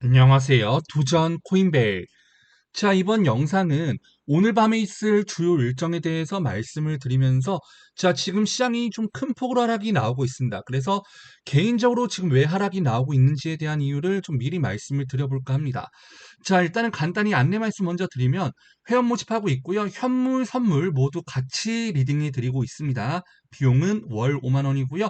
안녕하세요. 도전 코인벨. 자, 이번 영상은 오늘 밤에 있을 주요 일정에 대해서 말씀을 드리면서 지금 시장이 좀 큰 폭으로 하락이 나오고 있습니다. 그래서 개인적으로 지금 왜 하락이 나오고 있는지에 대한 이유를 좀 미리 말씀을 드려볼까 합니다. 자, 일단은 간단히 안내 말씀 먼저 드리면 회원 모집하고 있고요. 현물, 선물 모두 같이 리딩해 드리고 있습니다. 비용은 월 5만 원이고요.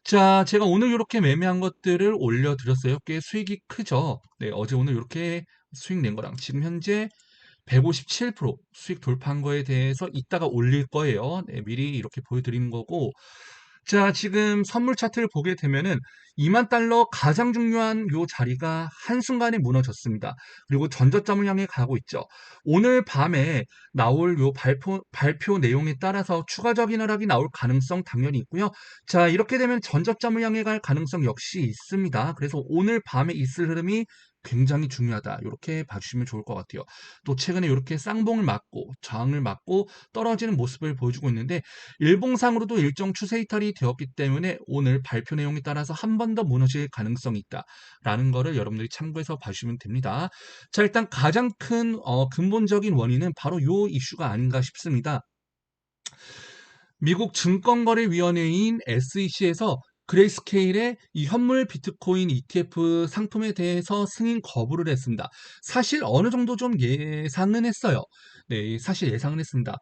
자, 제가 오늘 이렇게 매매한 것들을 올려드렸어요. 꽤 수익이 크죠. 네, 어제 오늘 이렇게 수익 낸 거랑 지금 현재 157% 수익 돌파한 거에 대해서 이따가 올릴 거예요. 네, 미리 이렇게 보여드리는 거고. 자, 지금 선물 차트를 보게 되면은 2만 달러 가장 중요한 요 자리가 한순간에 무너졌습니다. 그리고 전저점을 향해 가고 있죠. 오늘 밤에 나올 요 발표 내용에 따라서 추가적인 하락이 나올 가능성 당연히 있고요. 자, 이렇게 되면 전저점을 향해 갈 가능성 역시 있습니다. 그래서 오늘 밤에 있을 흐름이 굉장히 중요하다. 이렇게 봐주시면 좋을 것 같아요. 또 최근에 이렇게 쌍봉을 맞고 저항을 맞고 떨어지는 모습을 보여주고 있는데 일봉상으로도 일정 추세 이탈이 되었기 때문에 오늘 발표 내용에 따라서 한 번 더 무너질 가능성이 있다라는 거를 여러분들이 참고해서 봐주시면 됩니다. 자, 일단 가장 큰 근본적인 원인은 바로 요 이슈가 아닌가 싶습니다. 미국 증권거래위원회인 SEC에서 그레이스케일의 이 현물 비트코인 ETF 상품에 대해서 승인 거부를 했습니다. 사실 어느 정도 좀 예상은 했어요. 네, 사실 예상은 했습니다.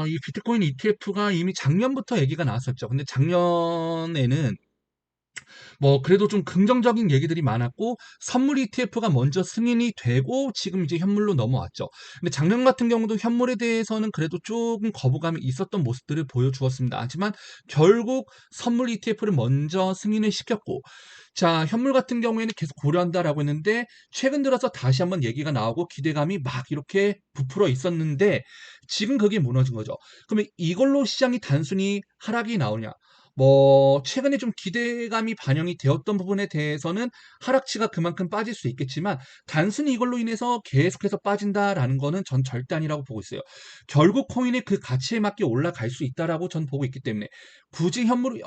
이 비트코인 ETF가 이미 작년부터 얘기가 나왔었죠. 근데 작년에는 뭐 그래도 좀 긍정적인 얘기들이 많았고 선물 ETF가 먼저 승인이 되고 지금 이제 현물로 넘어왔죠. 근데 작년 같은 경우도 현물에 대해서는 그래도 조금 거부감이 있었던 모습들을 보여주었습니다. 하지만 결국 선물 ETF를 먼저 승인을 시켰고 자, 현물 같은 경우에는 계속 고려한다라고 했는데 최근 들어서 다시 한번 얘기가 나오고 기대감이 막 이렇게 부풀어 있었는데 지금 그게 무너진 거죠. 그러면 이걸로 시장이 단순히 하락이 나오냐? 뭐 최근에 좀 기대감이 반영이 되었던 부분에 대해서는 하락치가 그만큼 빠질 수 있겠지만 단순히 이걸로 인해서 계속해서 빠진다라는 거는 전 절대 아니라고 보고 있어요. 결국 코인의 그 가치에 맞게 올라갈 수 있다라고 전 보고 있기 때문에 굳이 현물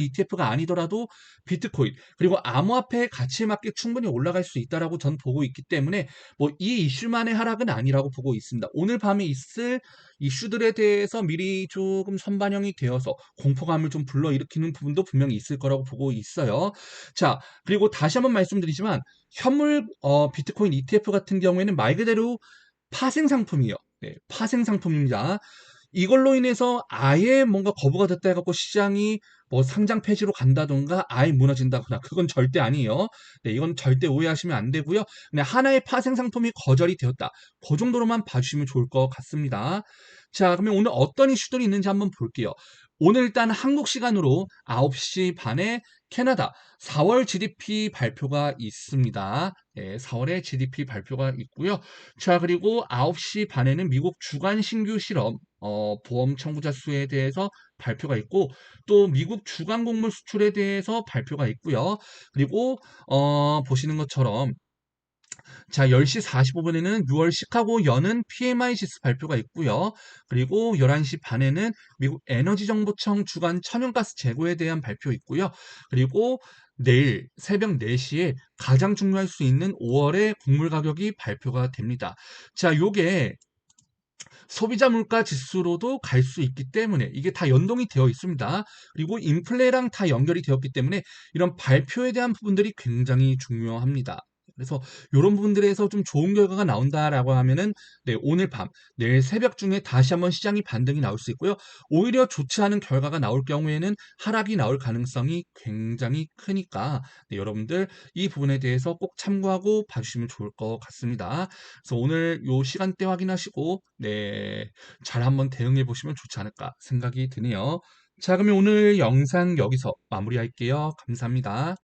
ETF가 아니더라도 비트코인 그리고 암호화폐의 가치에 맞게 충분히 올라갈 수 있다라고 전 보고 있기 때문에 뭐 이 이슈만의 하락은 아니라고 보고 있습니다. 오늘 밤에 있을 이슈들에 대해서 미리 조금 선반영이 되어서 공포감을 좀 불러일으키는 부분도 분명히 있을 거라고 보고 있어요. 자, 그리고 다시 한번 말씀드리지만 현물 비트코인 ETF 같은 경우에는 말 그대로 파생 상품이에요. 네, 파생 상품입니다. 이걸로 인해서 아예 뭔가 거부가 됐다 해갖고 시장이 뭐 상장 폐지로 간다던가 아예 무너진다거나 그건 절대 아니에요. 네, 이건 절대 오해하시면 안 되고요. 그냥 하나의 파생 상품이 거절이 되었다. 그 정도로만 봐주시면 좋을 것 같습니다. 자, 그러면 오늘 어떤 이슈들이 있는지 한번 볼게요. 오늘 일단 한국 시간으로 9시 반에 캐나다 4월 GDP 발표가 있습니다. 네, 4월에 GDP 발표가 있고요. 자, 그리고 9시 반에는 미국 주간 신규 실업 보험 청구자 수에 대해서 발표가 있고 또 미국 주간 곡물 수출에 대해서 발표가 있고요. 그리고 보시는 것처럼 자, 10시 45분에는 6월 시카고 여는 PMI 지수 발표가 있고요. 그리고 11시 반에는 미국 에너지정보청 주간 천연가스 재고에 대한 발표 있고요. 그리고 내일 새벽 4시에 가장 중요할 수 있는 5월의 곡물 가격이 발표가 됩니다. 자, 요게 소비자 물가 지수로도 갈 수 있기 때문에 이게 다 연동이 되어 있습니다. 그리고 인플레랑 다 연결이 되었기 때문에 이런 발표에 대한 부분들이 굉장히 중요합니다. 그래서 이런 부분들에서 좀 좋은 결과가 나온다라고 하면은 네, 오늘 밤, 내일 새벽 중에 다시 한번 시장이 반등이 나올 수 있고요. 오히려 좋지 않은 결과가 나올 경우에는 하락이 나올 가능성이 굉장히 크니까 네, 여러분들 이 부분에 대해서 꼭 참고하고 봐주시면 좋을 것 같습니다. 그래서 오늘 요 시간대 확인하시고 네, 잘 한번 대응해 보시면 좋지 않을까 생각이 드네요. 자, 그러면 오늘 영상 여기서 마무리할게요. 감사합니다.